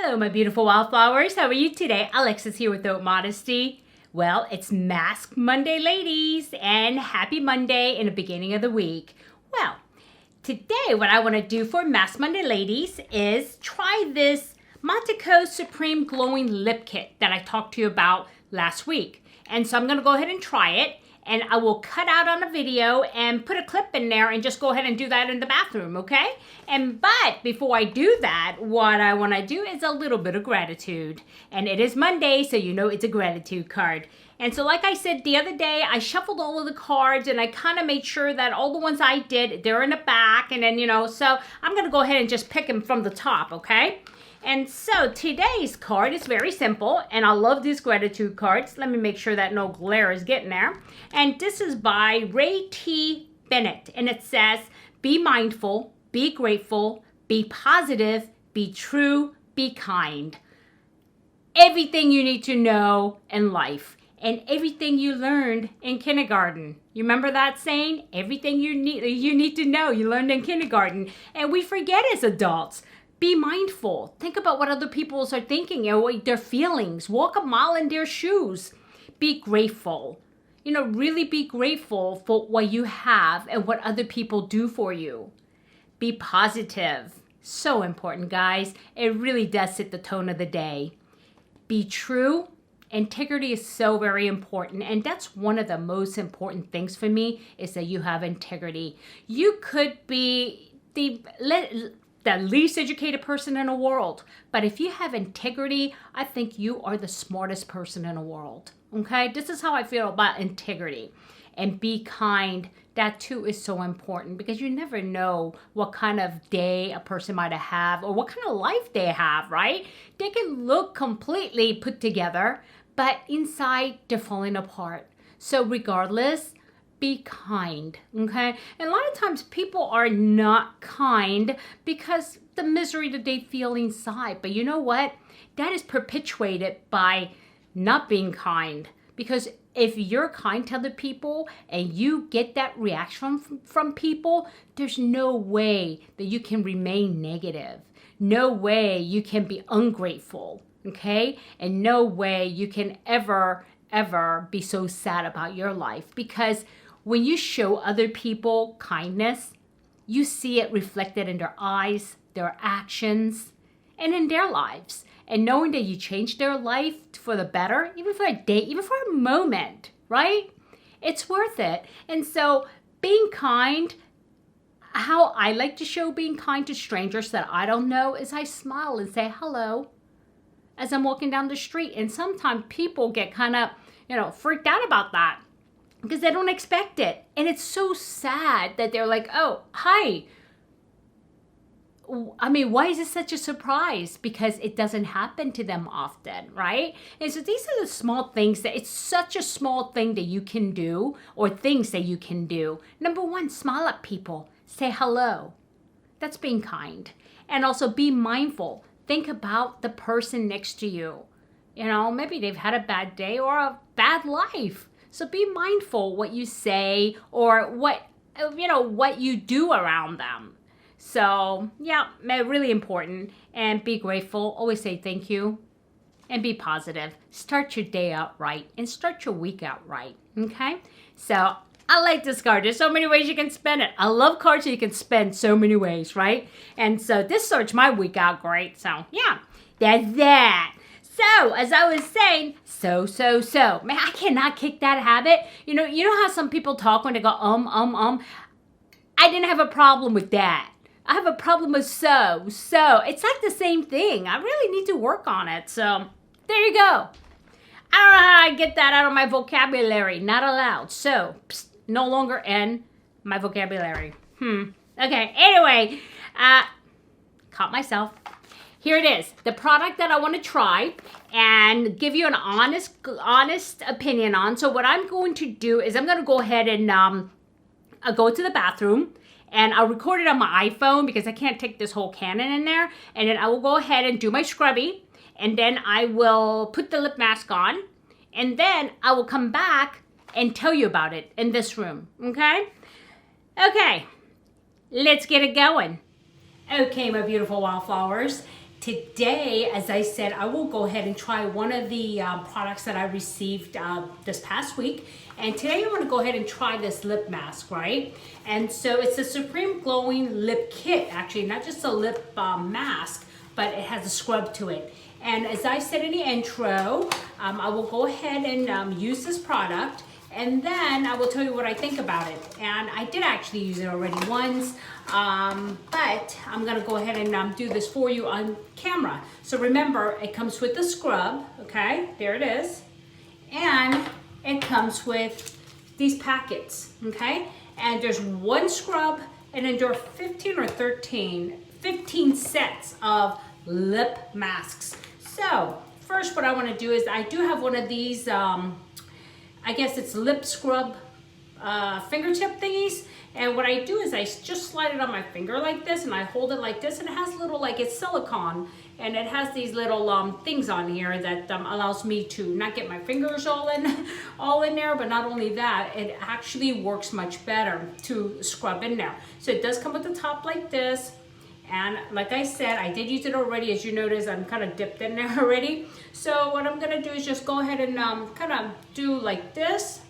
Hello, my beautiful wildflowers. How are you today? Alexis here with Haute Modesty. Well, it's Mask Monday, ladies, and happy Monday in the beginning of the week. Well, today what I want to do for Mask Monday, ladies, is try this MATYKOS Supreme Glowing Lip Kit that I talked to you about last week. And so I'm going to go ahead and try it. And I will cut out on a video and put a clip in there and just go ahead and do that in the bathroom, okay? But before I do that, what I want to do is a little bit of gratitude. And it is Monday, so you know it's a gratitude card. And so like I said the other day, I shuffled all of the cards and I kind of made sure that all the ones I did, they're in the back. And then, so I'm going to go ahead and just pick them from the top, okay? And so today's card is very simple, and I love these gratitude cards. Let me make sure that no glare is getting there. And this is by Ray T. Bennett, and it says, be mindful, be grateful, be positive, be true, be kind. Everything you need to know in life, and everything you learned in kindergarten. You remember that saying? Everything you need to know, you learned in kindergarten. And we forget as adults. Be mindful. Think about what other people are thinking, their feelings. Walk a mile in their shoes. Be grateful. Really be grateful for what you have and what other people do for you. Be positive. So important, guys. It really does set the tone of the day. Be true. Integrity is so very important, and that's one of the most important things for me, is that you have integrity. You could be the least educated person in the world. But if you have integrity, I think you are the smartest person in the world. Okay? This is how I feel about integrity. And be kind. That too is so important, because you never know what kind of day a person might have or what kind of life they have, right? They can look completely put together, but inside they're falling apart. So regardless, be kind, okay? And a lot of times people are not kind because the misery that they feel inside. But you know what? That is perpetuated by not being kind. Because if you're kind to other people and you get that reaction from people, there's no way that you can remain negative. No way you can be ungrateful, okay? And no way you can ever be so sad about your life. Because when you show other people kindness, you see it reflected in their eyes, their actions, and in their lives. And knowing that you changed their life for the better, even for a day, even for a moment, right? It's worth it. And so being kind, how I like to show being kind to strangers that I don't know is I smile and say hello as I'm walking down the street. And sometimes people get kind of, freaked out about that, because they don't expect it. And it's so sad that they're like, oh, hi. I mean, why is it such a surprise? Because it doesn't happen to them often, right? And so these are the small things that it's such a small thing that you can do, or things that you can do. Number one, smile at people. Say hello. That's being kind. And also be mindful. Think about the person next to you. Maybe they've had a bad day or a bad life. So be mindful what you say or what you do around them. So, yeah, really important. And be grateful. Always say thank you. And be positive. Start your day out right. And start your week out right. Okay? So, I like this card. There's so many ways you can spend it. I love cards that you can spend so many ways, right? And so, this starts my week out great. So, yeah, that's that. So, as I was saying, so. Man, I cannot kick that habit. You know how some people talk when they go, I didn't have a problem with that. I have a problem with so. It's like the same thing. I really need to work on it. So, there you go. I don't know how I get that out of my vocabulary. Not allowed. So, no longer in my vocabulary. Okay, anyway, caught myself. Here it is, the product that I want to try and give you an honest opinion on. So what I'm going to do is I'm going to go ahead and go to the bathroom, and I'll record it on my iPhone because I can't take this whole Canon in there. And then I will go ahead and do my scrubby, and then I will put the lip mask on, and then I will come back and tell you about it in this room, okay? Okay, let's get it going. Okay, my beautiful wildflowers. today, as I said, I will go ahead and try one of the products that I received this past week. And today I want to go ahead and try this lip mask, right? And so it's a Supreme Glowing Lip Kit, actually, not just a lip mask, but it has a scrub to it. And as I said in the intro, I will go ahead and use this product, and then I will tell you what I think about it. And I did actually use it already once, but I'm gonna go ahead and do this for you on camera. So remember, it comes with the scrub, okay? There it is. And it comes with these packets, okay? And there's one scrub, and then there are 15 sets of lip masks. So first what I want to do is I do have one of these, I guess it's lip scrub fingertip thingies. And what I do is I just slide it on my finger like this, and I hold it like this, and it has little, like it's silicone, and it has these little things on here that allows me to not get my fingers all in there. But not only that, it actually works much better to scrub in there. So it does come with the top like this. And like I said, I did use it already. As you notice, I'm kind of dipped in there already. So what I'm gonna do is just go ahead and kind of do like this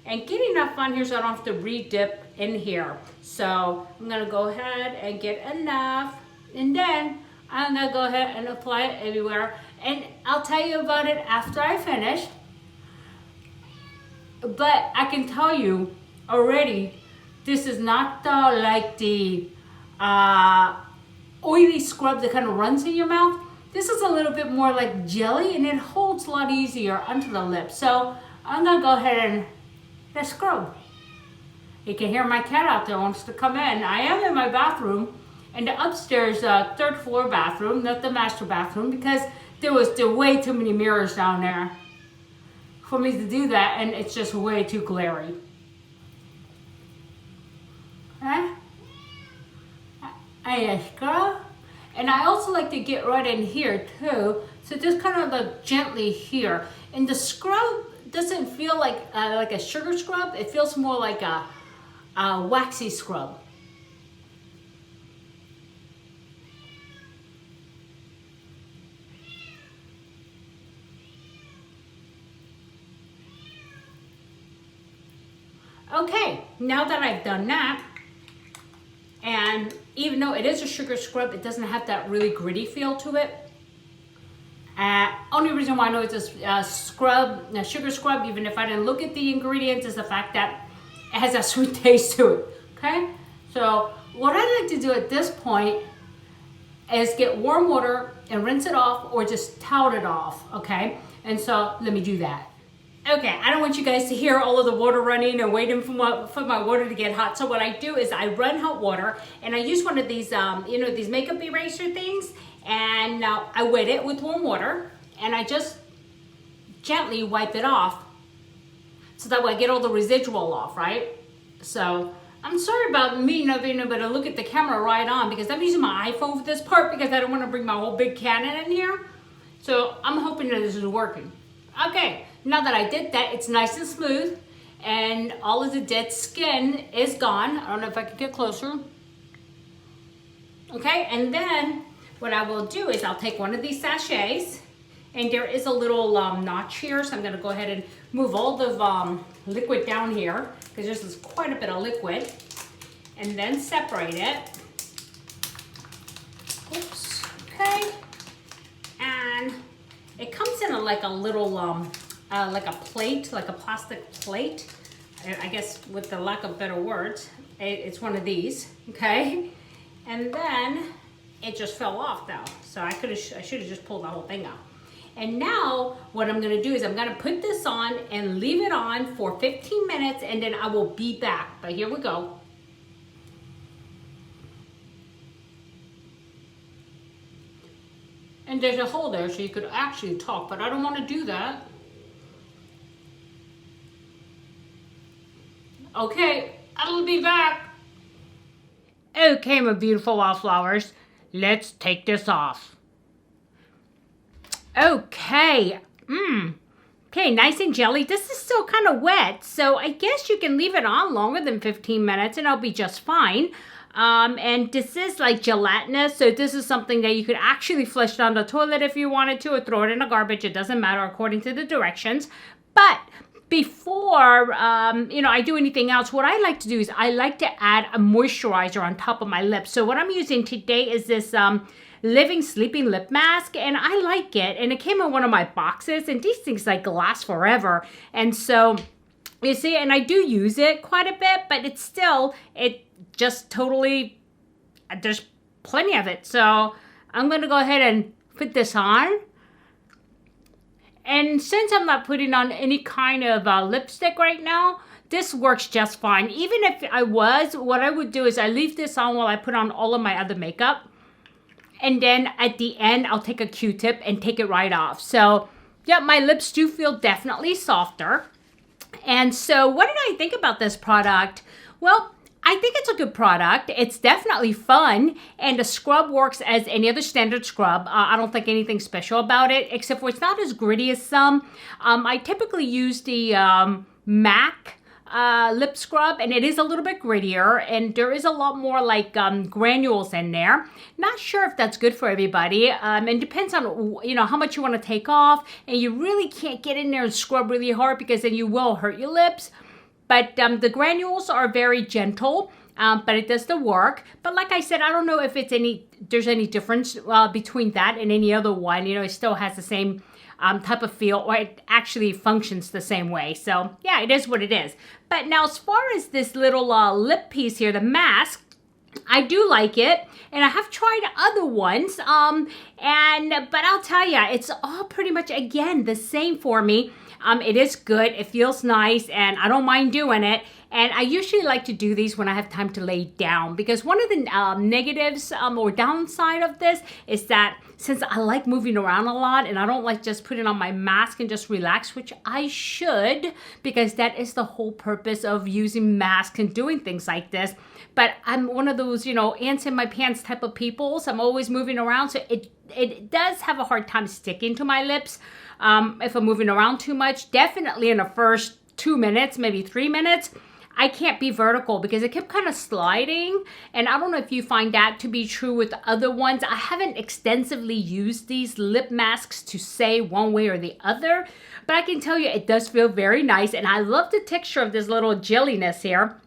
and get enough on here so I don't have to re-dip in here. So I'm gonna go ahead and get enough, and then I'm gonna go ahead and apply it everywhere. And I'll tell you about it after I finish. But I can tell you already, this is not like the oily scrub that kind of runs in your mouth. This is a little bit more like jelly, and it holds a lot easier onto the lips. So I'm gonna go ahead and scrub. You can hear my cat out there wants to come in. I am in my bathroom, in the upstairs third floor bathroom, not the master bathroom, because there were way too many mirrors down there for me to do that, and it's just way too glary. Okay? I scrub, and I also like to get right in here too. So just kind of like gently here. And the scrub doesn't feel like a sugar scrub. It feels more like a waxy scrub. Okay, now that I've done that, and even though it is a sugar scrub, it doesn't have that really gritty feel to it. Only reason why I know it's a sugar scrub, even if I didn't look at the ingredients, is the fact that it has a sweet taste to it, okay? So what I like to do at this point is get warm water and rinse it off, or just towel it off, okay? And so let me do that. Okay, I don't want you guys to hear all of the water running and waiting for my water to get hot. So what I do is I run hot water, and I use one of these, these makeup eraser things, and I wet it with warm water, and I just gently wipe it off, so that way I get all the residual off, right? So I'm sorry about me not being able to look at the camera right on, because I'm using my iPhone for this part, because I don't want to bring my whole big Canon in here. So I'm hoping that this is working. Okay. Now that I did that, it's nice and smooth, and all of the dead skin is gone. I don't know if I can get closer. Okay, and then what I will do is I'll take one of these sachets, and there is a little notch here, so I'm going to go ahead and move all the liquid down here, because this is quite a bit of liquid, and then separate it. Oops, okay, and it comes in like a little like a plate, like a plastic plate. I guess, with the lack of better words, it's one of these, okay? And then it just fell off though. So I should have just pulled the whole thing out. And now what I'm gonna do is I'm gonna put this on and leave it on for 15 minutes, and then I will be back. But here we go. And there's a hole there, so you could actually talk, but I don't want to do that. Okay, I'll be back. Okay, my beautiful wildflowers, let's take this off. Okay, okay, nice and jelly. This is still kind of wet, so I guess you can leave it on longer than 15 minutes and I'll be just fine. And this is like gelatinous, so this is something that you could actually flush down the toilet if you wanted to, or throw it in the garbage. It doesn't matter according to the directions. But before I do anything else, what I like to do is I like to add a moisturizer on top of my lips. So what I'm using today is this Living Sleeping Lip Mask, and I like it. And it came in one of my boxes, and these things like last forever. And so you see, and I do use it quite a bit, but it's still, it just totally, there's plenty of it. So I'm going to go ahead and put this on. And since I'm not putting on any kind of lipstick right now, this works just fine. Even if I was, what I would do is I leave this on while I put on all of my other makeup. And then at the end, I'll take a Q-tip and take it right off. So yeah, my lips do feel definitely softer. And so what did I think about this product? Well, I think it's a good product. It's definitely fun, and the scrub works as any other standard scrub. I don't think anything special about it, except for it's not as gritty as some. I typically use the MAC lip scrub, and it is a little bit grittier, and there is a lot more like granules in there. Not sure if that's good for everybody. It depends on how much you want to take off, and you really can't get in there and scrub really hard because then you will hurt your lips. But the granules are very gentle, but it does the work. But like I said, I don't know if there's any difference between that and any other one. It still has the same type of feel, or it actually functions the same way. So yeah, it is what it is. But now as far as this little lip piece here, the mask, I do like it, and I have tried other ones, but I'll tell you, it's all pretty much, again, the same for me. It is good, it feels nice, and I don't mind doing it. And I usually like to do these when I have time to lay down, because one of the negatives or downside of this is that since I like moving around a lot and I don't like just putting on my mask and just relax, which I should, because that is the whole purpose of using masks and doing things like this. But I'm one of those, ants in my pants type of people, so I'm always moving around, so it does have a hard time sticking to my lips if I'm moving around too much. Definitely in the first 2 minutes, maybe 3 minutes, I can't be vertical because it kept kind of sliding. And I don't know if you find that to be true with other ones. I haven't extensively used these lip masks to say one way or the other, but I can tell you it does feel very nice. And I love the texture of this little jelliness here.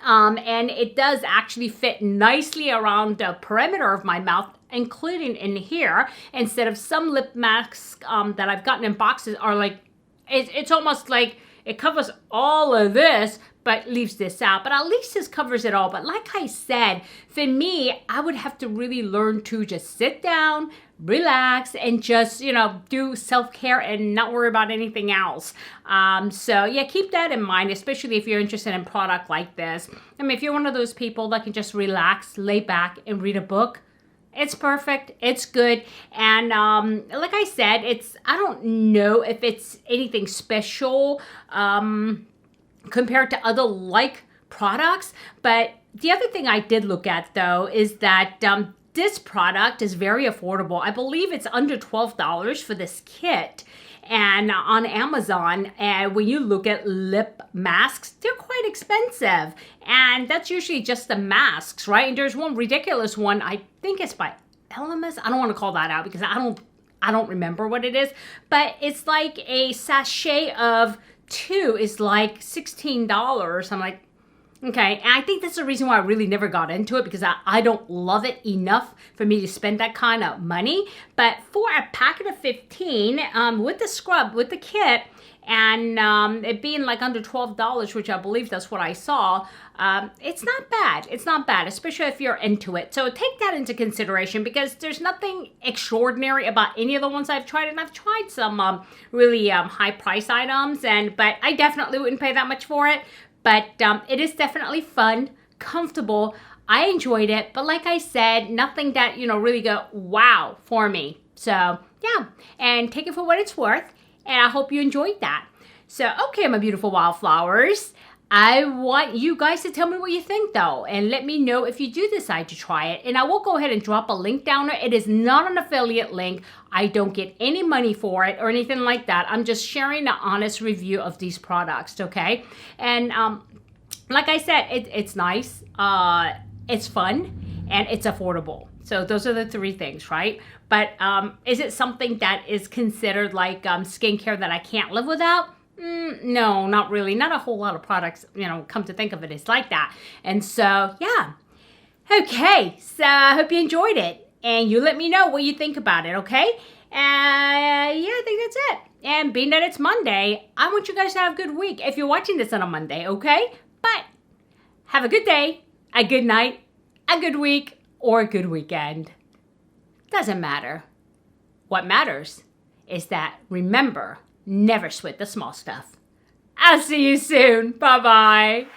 And it does actually fit nicely around the perimeter of my mouth, including in here, instead of some lip masks that I've gotten in boxes are like, it's almost like it covers all of this, but leaves this out. But at least this covers it all. But like I said, for me, I would have to really learn to just sit down, relax, and just, do self-care and not worry about anything else. So yeah, keep that in mind, especially if you're interested in a product like this. I mean, if you're one of those people that can just relax, lay back, and read a book, it's perfect. It's good. And like I said, I don't know if it's anything special compared to other like products. But the other thing I did look at, though, is that this product is very affordable. I believe it's under $12 for this kit. And on Amazon, when you look at lip masks, they're quite expensive. And that's usually just the masks, right? And there's one ridiculous one, I think it's by Elemis. I don't want to call that out because I don't remember what it is. But it's like a sachet of 2 is like $16. I'm like, okay. And I think that's the reason why I really never got into it, because I don't love it enough for me to spend that kind of money. But for a packet of 15 with the scrub, with the kit, and it being like under $12, which I believe that's what I saw, it's not bad. It's not bad, especially if you're into it. So take that into consideration, because there's nothing extraordinary about any of the ones I've tried. And I've tried some really high price items, but I definitely wouldn't pay that much for it. But it is definitely fun, comfortable. I enjoyed it. But like I said, nothing that, really go wow for me. So yeah, and take it for what it's worth. And I hope you enjoyed that. So, okay, my beautiful wildflowers, I want you guys to tell me what you think, though. And let me know if you do decide to try it. And I will go ahead and drop a link down there. It is not an affiliate link. I don't get any money for it or anything like that. I'm just sharing an honest review of these products, okay? And like I said, it's nice. it's fun, and it's affordable. So those are the three things, right? But is it something that is considered like skincare that I can't live without? No, not really. Not a whole lot of products, you know, come to think of it, it's like that. And so, yeah. Okay, so I hope you enjoyed it. And you let me know what you think about it, okay? Yeah, I think that's it. And being that it's Monday, I want you guys to have a good week if you're watching this on a Monday, okay? But have a good day, a good night, a good week, or a good weekend. Doesn't matter. What matters is that, remember, never sweat the small stuff. I'll see you soon. Bye-bye.